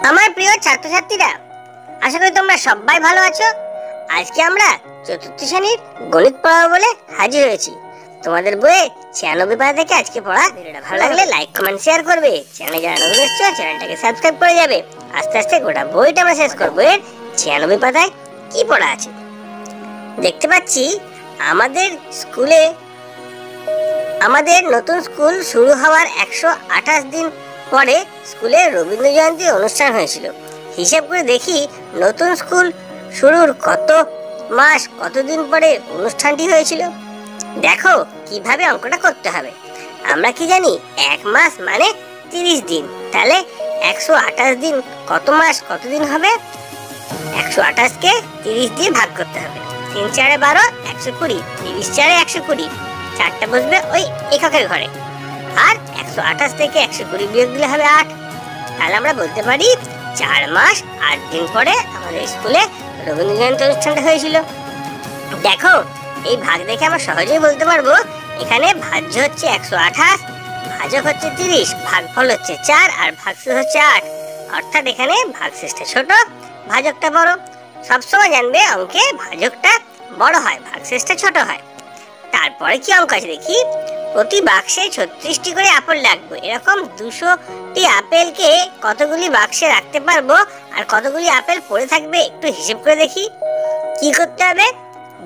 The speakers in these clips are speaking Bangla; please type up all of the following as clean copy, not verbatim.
আমার প্রিয় ছাত্রছাত্রীরা, আশা করি তোমরা সবাই ভালো আছো। আজকে আমরা চতুর্থ শ্রেণীর গণিত পড়াবো বলে হাজির হয়েছি। তোমাদের বইয়ে 96 পাতা থেকে আজকে পড়া। ভিডিওটা ভালো লাগলে লাইক কমেন্ট শেয়ার করবে। চ্যানেলে যারা নতুন এসেছো চ্যানেলটাকে সাবস্ক্রাইব করে যাবে। আস্তে আস্তে গোটা বইটা আমরা শেষ করবো। এর 96 পাতায় কি পড়া আছে দেখতে পাচ্ছি। আমাদের নতুন স্কুল শুরু হওয়ার 128 দিন পরে স্কুলে রবীন্দ্র জয়ন্তী অনুষ্ঠান হয়েছিল। হিসাব করে দেখি নতুন স্কুল শুরুর কত মাস কতদিন পরে অনুষ্ঠানটি হয়েছিল। দেখো কিভাবে অঙ্কটা করতে হবে। আমরা কি জানি 1 মাস মানে 30 দিন, তাহলে 128 দিন কত মাস কতদিন হবে? 128 কে 30 দিয়ে ভাগ করতে হবে। 3 4 12 120, 30 4 120, চারটা বসবে ওই এককের ঘরে। আর 128 থেকে 120 বিয়োগ দিলে হবে 8। তাহলে আমরা বলতে পারি 4 মাস 8 দিন পরে আমাদের স্কুলে রবীন্দ্র জয়ন্তী অনুষ্ঠানটা হয়েছিল। দেখো এই ভাগ দেখে আমরা সহজেই বলতে পারবো এখানে ভাজ্য হচ্ছে 128, ভাজক হচ্ছে 30, ভাগফল হচ্ছে 4 আর ভাগশেষ হচ্ছে 8। অর্থাৎ এখানে ভাগশেষটা ছোট, ভাজকটা বড়। সবসময় জানবে অঙ্কে ভাজকটা বড় হয়, ভাগশেষটা ছোট হয়। তারপরে কি অঙ্ক আছে দেখি। প্রতি বাক্সে 36টি করে আপেল রাখবো। এরকম 200টি আপেলকে কতগুলি বাক্সে রাখতে পারবো আর কতগুলি আপেল পড়ে থাকবে একটু হিসেব করে দেখি। কি করতে হবে?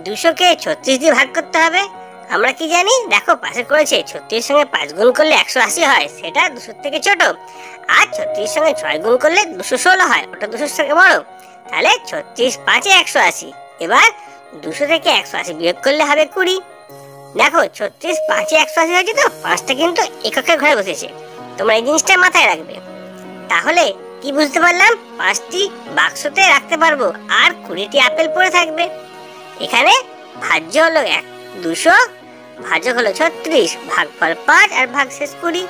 200কে 36 দিয়ে ভাগ করতে হবে। আমরা কি জানি, দেখো পাশে করেছে 36 সঙ্গে 5 গুণ করলে 180 হয়, সেটা 200 থেকে ছোট। আর 36 সঙ্গে 6 গুণ করলে 216 হয়, ওটা 200 থেকে বড়। তাহলে 36 5 180। এবার 200 থেকে 180 বিয়োগ করলে হবে 20। দেখো 36 5 180 হয়েছে, তো 5টা কিন্তু এককের ঘরে বসেছে। তোমরা এই জিনিসটা মাথায় রাখবে। তাহলে কি বুঝতে পারলাম? 5টি বাক্সতে রাখতে পারবো আর 20টি আপেল পড়ে থাকবে। এখানে ভাজ্য হলো 200, ভাজক হলো 36, ভাগফল 5 আর ভাগশেষ 20।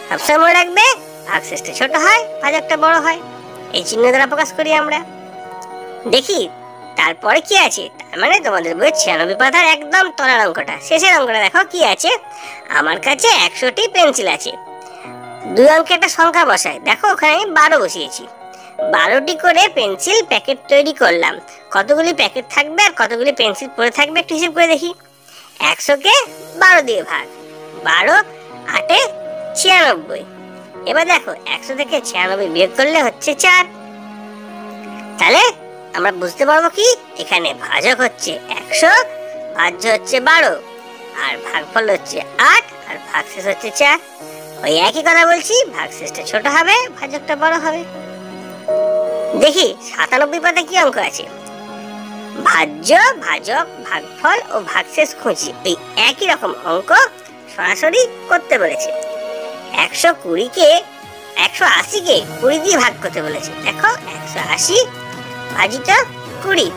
সবসময় মনে রাখবে ভাগশেষটা ছোট হয়, ভাজকটা বড় হয়। এই চিহ্ন দ্বারা প্রকাশ করি আমরা। দেখি তারপরে কি আছে। তার মানে তোমাদের বই 96 পাতার একদম তলার অঙ্কটা, শেষের অঙ্কটা দেখো কি আছে। আমার কাছে 100টি পেন্সিল আছে। 2 অঙ্কে একটা সংখ্যা বসাই। দেখো ওখানে আমি 12 বসিয়েছি। 12টি করে পেন্সিল প্যাকেট তৈরি করলাম। কতগুলি প্যাকেট থাকবে আর কতগুলি পেন্সিল পড়ে থাকবে একটু হিসেব করে দেখি। 100কে 12 দিয়ে ভাগ, 12 8 96। এবার দেখো 100 থেকে 96 বিয়োগ করলে হচ্ছে 4। তাহলে আমরা বুঝতে পারবো কি এখানে ভাজক হচ্ছে 100, ভাজ্য হচ্ছে 12 আর ভাগফল হচ্ছে 8 আর ভাগশেষ হচ্ছে 4। ওই একই কথা বলছি, ভাগশেষটা ছোট হবে, ভাজকটা বড় হবে। দেখি 97 পাতায় কি অঙ্ক আছে। ভাজ্য, ভাজক, ভাগফল ও ভাগশেষ খুঁজি। এই একই রকম অঙ্ক সরাসরি করতে বলেছে। 120কে 180কে 20 দিয়ে ভাগ করতে বলেছে। দেখো 180 ভাজিত 20,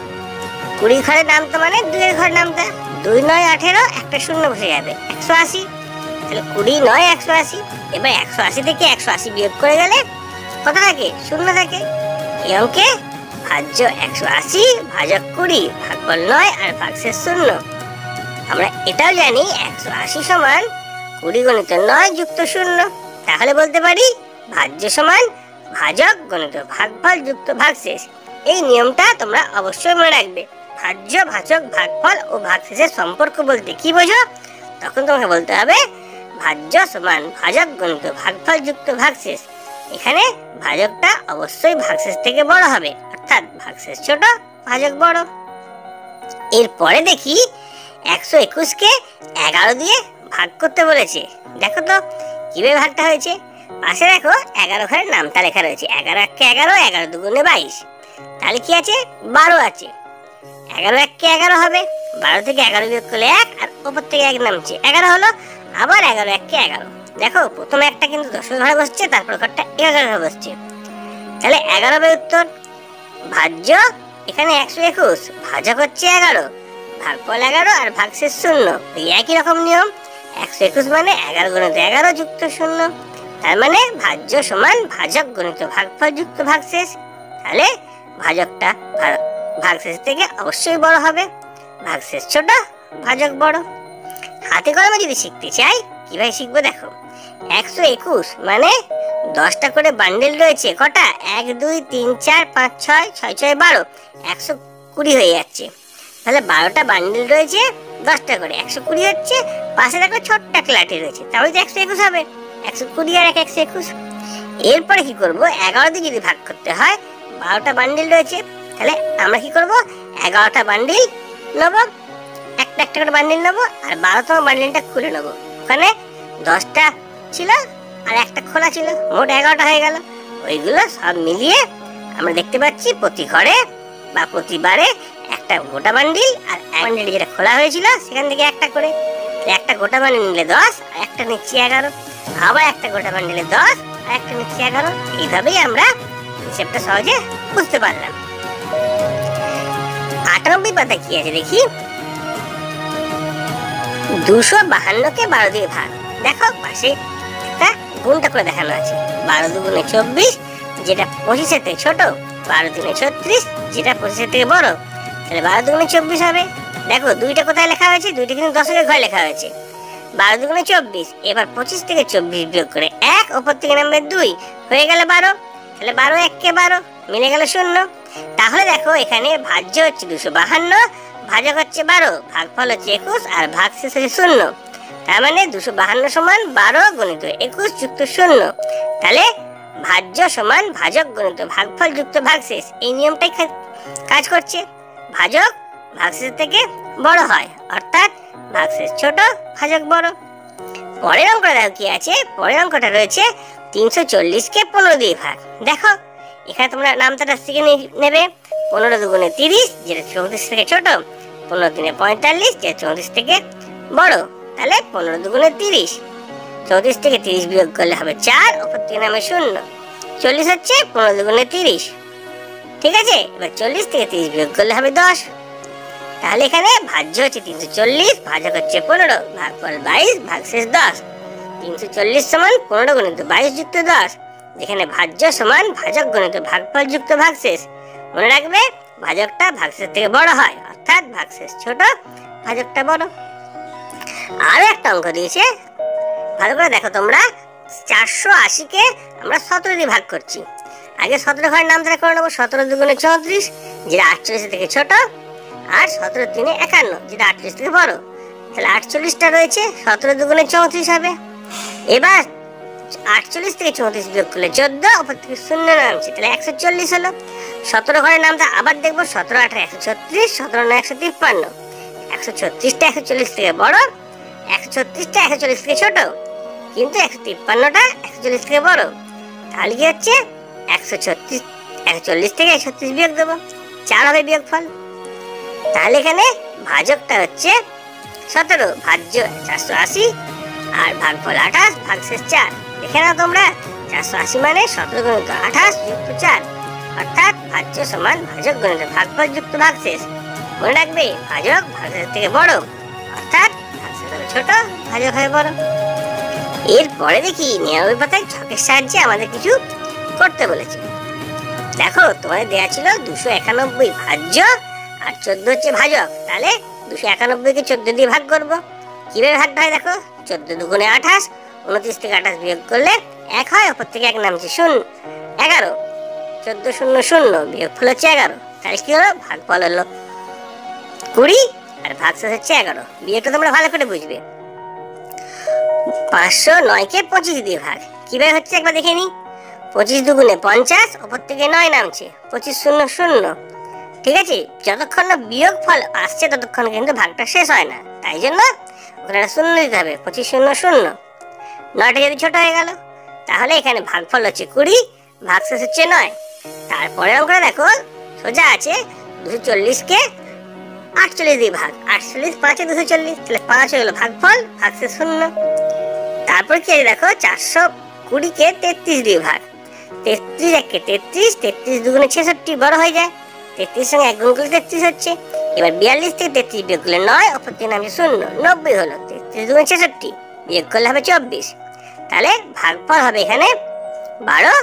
20 ঘরে নামতো মানে 2 এর ঘরে নামতা। 2 9 18, একটা শূন্য বসে যাবে 180। তাহলে 20 9 180। এবার 180 থেকে 180 বিয়োগ করে গেলে কত থাকে? শূন্য থাকে। এই অঙ্কে ভাজ্য 180, ভাজক 20, ভাগফল 9 আর ভাগশেষ 0। আমরা এটাও জানি 180 সমান 20 গণিত 9 যুক্ত 0। তাহলে বলতে পারি ভাজ্য সমান ভাজক গণিত ভাগফল যুক্ত ভাগশেষ। এই নিয়মটা তোমরা অবশ্যই মনে রাখবে। ভাজ্য, ভাজক, ভাগফল ও ভাগশেষের সম্পর্ক বলতে কি বোঝো? তখন তোমাকে বলতে হবে ভাজ্য সমান ভাজক গণিত ভাগফল যুক্ত ভাগশেষ। এখানে ভাজকটা অবশ্যই ভাগশেষ থেকে বড় হবে, অর্থাৎ ভাগশেষ ছোট, ভাজক বড়। এরপরে দেখি 121কে 11 দিয়ে ভাগ করতে বলেছে। দেখো তো কিভাবে ভাগটা হয়েছে। পাশে দেখো 11 ঘরে নামটা লেখা রয়েছে। 11 1 11, 11 2 22। তাহলে কি আছে? 12 আছে। 11 1 কে 11 হবে, 12 থেকে 11 বিয়োগ করলে 1 আর উপর থেকে 1 নামছে 11 হলো। আবার 11 1 কে 11। দেখো প্রথমে একটা কিন্তু দশমিক ঘরে বসছে, তারপর ঘরটা এককের ঘরে বসছে। তাহলে 11 হবে উত্তর। ভাজ্য এখানে 121, ভাজক হচ্ছে 11, ভাগফল 11 আর ভাগশেষ 0। এই একই রকম নিয়ম। 121 মানে 11 গণিত 11 যুক্ত 0। তার মানে ভাজ্য সমান ভাজক গণিত ভাগফল যুক্ত ভাগশেষ। তাহলে ভাজকটা ভাগশেষ থেকে অবশ্যই বড় হবে, ভাগশেষ ছোট, ভাজক বড়। হাতে কলমে যদি শিখতে চাই কিভাবে শিখবো দেখো। 121 মানে 10টা করে বান্ডেল রয়েছে। কটা? 1 2 3 4 5 6 6 6 12, 120 হয়ে যাচ্ছে। তাহলে 12টা বান্ডেল রয়েছে, 10টা করে 120 হচ্ছে। পাশে দেখো ছোট্ট একটা লাঠি রয়েছে, তাহলে তো 121 হবে। 120 আর 121। এরপরে কি করব? 11 দিয়ে যদি ভাগ করতে হয়, 12টা বান্ডেল রয়েছে, তাহলে আমরা কি করব? 11টা বান্ডেল নেব, একটা একটা করে বান্ডেল নেব, আর 12তম বান্ডেলটা খুলে নেব। ওখানে 10টা ছিল আর একটা খোলা ছিল, মোট 11টা হয়ে গেল। ওইগুলো সব মিলিয়ে আমরা দেখতে পাচ্ছি প্রতি ঘরে বা প্রতিবারে একটা গোটা বান্ডিল, আর এক বান্ডিল যেটা খোলা হয়েছিল সেখান থেকে একটা করে। একটা গোটা বান্ডিল নিলে 10, আর একটা নিচ্ছি 11, আবার একটা গোটা বান্ডিলে 10 আর একটা নিচ্ছি 11। এইভাবেই আমরা হিসেবটা সহজে বুঝতে পারলাম। 98 পাতা কি আছে দেখি। 252কে 12 দিয়ে ভাগ। দেখো পাশে একটা গুণটা করে দেখানো আছে। 12 দুগুণে 24, যেটা 25-এর থেকে ছোট। 12 দুগুণে 36, যেটা 25-এর থেকে বড়। তাহলে 12 দুগুণে 24 হবে। দেখো দুইটা কোথায় লেখা হয়েছে? দুইটা কিন্তু দশকের ঘরে লেখা হয়েছে। 12 দুগুণে 24, এবার 25 থেকে 24 বিয়োগ করে 1, ওপর থেকে নামবে 2, হয়ে গেল 12। তাহলে 12 1 12, মিলে গেল 0। তাহলে দেখো এখানে ভাজ্য হচ্ছে 252, ভাজক হচ্ছে 12, ভাগফল হচ্ছে 21, আর ভাগশেষ হচ্ছে 0। তার মানে 252 সমান 12 গুণিত 21 যুক্ত 0। তাহলে ভাজ্য সমান ভাজক গুণিত ভাগফল যুক্ত ভাগশেষ। এই নিয়মটাই কাজ করছে। ভাজক ভাগশেষ থেকে বড় হয়, অর্থাৎ ভাগশেষ ছোট, ভাজক বড়। পরের অঙ্কটা দেখো কি আছে। পরের অঙ্কটা রয়েছে 340কে 15 দিয়ে ভাগ। দেখো এখানে তোমরা নামটা শিখে নেবে। 15 দুগুণে 30, যেটা 34 থেকে ছোট। 15 দিনে 45, যেটা 34 থেকে বড়। তাহলে 15 দুগুণে 30, 34 থেকে 30 বিয়োগ করলে হবে 4, ওপর থেকে নামে 0। 40 হচ্ছে 15 দুগুণে 30। ঠিক আছে, এবার 40 থেকে 30 বিয়োগ করলে হবে 10। তাহলে এখানে ভাজ্য হচ্ছে 340, ভাজক হচ্ছে 15, ভাগফল 22, ভাগশেষ 10। 340 সমান 15 গুণিত 22 যুক্ত 10, যেখানে ভাজ্য সমান ভাজক গুণিত ভাগফল যুক্ত ভাগশেষ। মনে রাখবে ভাজকটা ভাগশেষ থেকে বড় হয়, অর্থাৎ ভাগশেষ ছোট, ভাজকটা বড়। আরো একটা অঙ্ক দিয়েছে, ভালো করে দেখো তোমরা। 480কে আমরা 17 দিয়ে ভাগ করছি। আগে 17 ঘরের নাম তারা করে নেবো। 17 দুগুণে 34, যেটা 48 থেকে ছোট, আর 17 তিনে 51, যেটা 48 থেকে বড়। তাহলে 48টা রয়েছে, 17 দুগুণে 34 হবে। এবার 48 থেকে 34 বিয়োগ করলে 14, ওপর থেকে 0 নামছে, তাহলে 140 হলো। 17 ঘরের নামটা আবার দেখবো। 17 8 136, 17 9 153। 136টা 140 থেকে বড়, 136টা 140 থেকে ছোট, কিন্তু 153টা 140 থেকে বড়। তাহলে কি হচ্ছে? 136, 140 থেকে 136 বিয়োগ দেবো, 4 হবে বিয়োগফল। তাহলে এখানে ভাজকটা হচ্ছে 17, ভাজ্য 480, আর ভাগফল 28, ভাগশেষ 4। দেখে নাও তোমরা, 480 মানে 17 গুণিত 28 যুক্ত 4, অর্থাৎ ভাজ্য সমান ভাজক গুণিত ভাগফল যুক্ত ভাগশেষ। মনে রাখবে ভাজক ভাগশেষ থেকে বড়, অর্থাৎ ভাগশেষ হবে ছোট, ভাজক হবে বড়। এরপরে দেখি 99 পাতায় ছকের সাহায্যে আমাদের কিছু করতে বলেছে। দেখো তোমাদের দেওয়া ছিল 291 ভাজ্য আর 14 হচ্ছে ভাজক। তাহলে 291কে 14 দিয়ে ভাগ করব। কিভাবে ভাগটা হয় দেখো। 14 দুগুণে 28, 29 থেকে 28 বিয়োগ করলে 1 হয়, ওপর থেকে 1 নামছে 0, 11। 14 0 0, বিয়োগফল হচ্ছে 11। তাহলে কি হলো? ভাগফল হলো 20, আর ভাগশেষ হচ্ছে 11। বিয়োগটা তোমরা ভালো করে বুঝবে। 509কে 25 দিয়ে ভাগ। কিভাবে হচ্ছে একবার দেখে নি। 25 দুগুণে 50, ওপর থেকে 9 নামছে, 25 0 0। ঠিক আছে, যতক্ষণ না বিয়োগ ফল আসছে ততক্ষণ কিন্তু ভাগটা শেষ হয় না, তাই জন্য ওখানে 0 দিতে হবে। 25 0 0, 9টা যদি ছোট হয়ে গেল, তাহলে এখানে ভাগফল হচ্ছে 20, ভাগশেষ হচ্ছে 9। তারপরে অঙ্কটা দেখো সোজা আছে। 240কে 48 দিয়ে ভাগ। 48 5 240, তাহলে 5 হয়ে গেল ভাগফল, ভাগশেষ 0। তারপর কি আছে দেখো। 420কে 33 দিয়ে ভাগ। 33 1 33, 33 দুগুণে 66, বড় হয়ে যায়। 33 সঙ্গে 1 গুণ করলে 33 হচ্ছে। এবার 42 থেকে 33 বিয়োগ করলে 9, ওপর থেকে নামছে 0, 90 হলো। 33 দুগুণে 66, বিয়োগ করলে হবে 24। তাহলে ভাগফল হবে এখানে 12,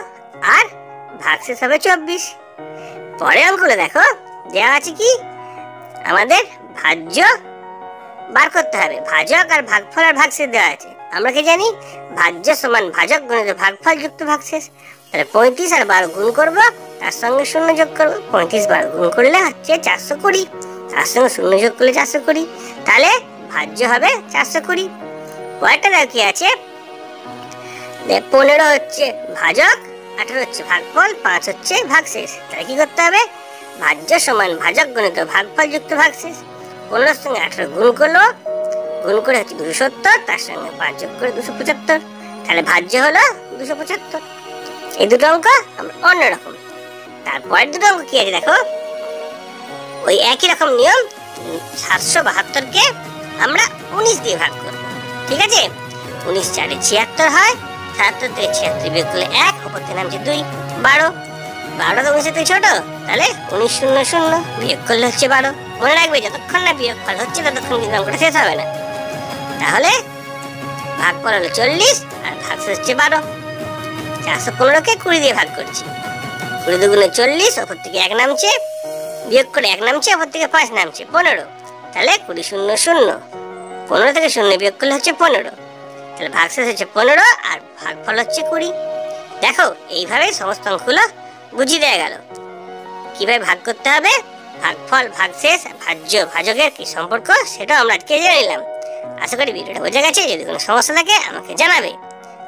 আর ভাগশেষ হবে 24। পরের অঙ্কগুলো দেখো দেওয়া আছে কি, আমাদের ভাজ্য বার করতে হবে। ভাজক আর ভাগফল আর ভাগশেষ দেওয়া আছে। আমরা কি জানি? ভাজ্য সমান ভাজক গুণিত ভাগফল যুক্ত ভাগশেষ। তাহলে 35 আর 12 গুণ করবো, তার সঙ্গে 0 যোগ করবো। 35 12 গুণ করলে হচ্ছে 420, তার সঙ্গে 0 যোগ করলে 420। তাহলে ভাজ্য হবে 420। পরেরটা দেখো কি আছে, 15 হচ্ছে ভাজক, 18 হচ্ছে ভাগফল, 5 হচ্ছে ভাগশেষ। তাহলে কি করতে হবে? ভাজ্য সমান ভাজক গণিত ভাগফল যুক্ত ভাগশেষ। 15 সঙ্গে 18 গুণ করলো, গুণ করে হচ্ছে 270, তার সঙ্গে 5 যোগ করে 275। তাহলে ভাজ্য হলো 275। এই দুটো অঙ্ক আমরা অন্যরকম। তারপরের দুটো অঙ্ক কি আছে দেখো, ওই একই রকম নিয়ম। 772 কে আমরা 19 দিয়ে ভাগ করব। ঠিক আছে, 19 4 76 হয়। 77 থেকে 76 বিয়োগ করলে 1, উপর থেকে নামছে 2, 12। 12 তো 19 থেকে ছোট, তাহলে 19 0 0 বিয়োগ করলে হচ্ছে 12। মনে রাখবে, যতক্ষণ না বিয়োগ ফল হচ্ছে ততক্ষণ কিন্তু অঙ্কটা শেষ হবে না। তাহলে ভাগফল হলো 40 আর ভাগশেষ হচ্ছে 12। 415কে 20 দিয়ে ভাগ করছি। 20 দুগুণে 40, ওপর থেকে 1 নামছে, বিয়োগ করে 1 নামছে, ওপর থেকে 5 নামছে, 15। তাহলে 20 0 0, 15 থেকে 0 বিয়োগ করলে হচ্ছে 15। তাহলে ভাগশেষ হচ্ছে 15 আর ভাগফল হচ্ছে 20। দেখো, এইভাবে সমস্ত অঙ্কগুলো বুঝিয়ে দেওয়া গেল। কিভাবে ভাগ করতে হবে, ভাগফল, ভাগশেষ, ভাজ্য, ভাজকের কি সম্পর্ক, সেটাও আমরা আজকে জেনে নিলাম। আশা করি ভিডিওটা বোঝা গেছে। যদি কোনো সমস্যা থাকে আমাকে জানাবে,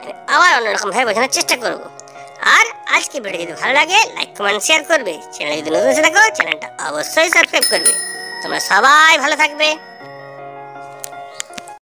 আমি আবার অন্যরকম ভাবে বোঝানোর চেষ্টা করব। আর আজকে ভিডিও যদি ভালো লাগে, লাইক কমেন্ট শেয়ার করবে। চ্যানেলে যদি নতুন এসে থাকো, চ্যানেলটা অবশ্যই সাবস্ক্রাইব করবে। তোমরা সবাই ভালো থাকবে।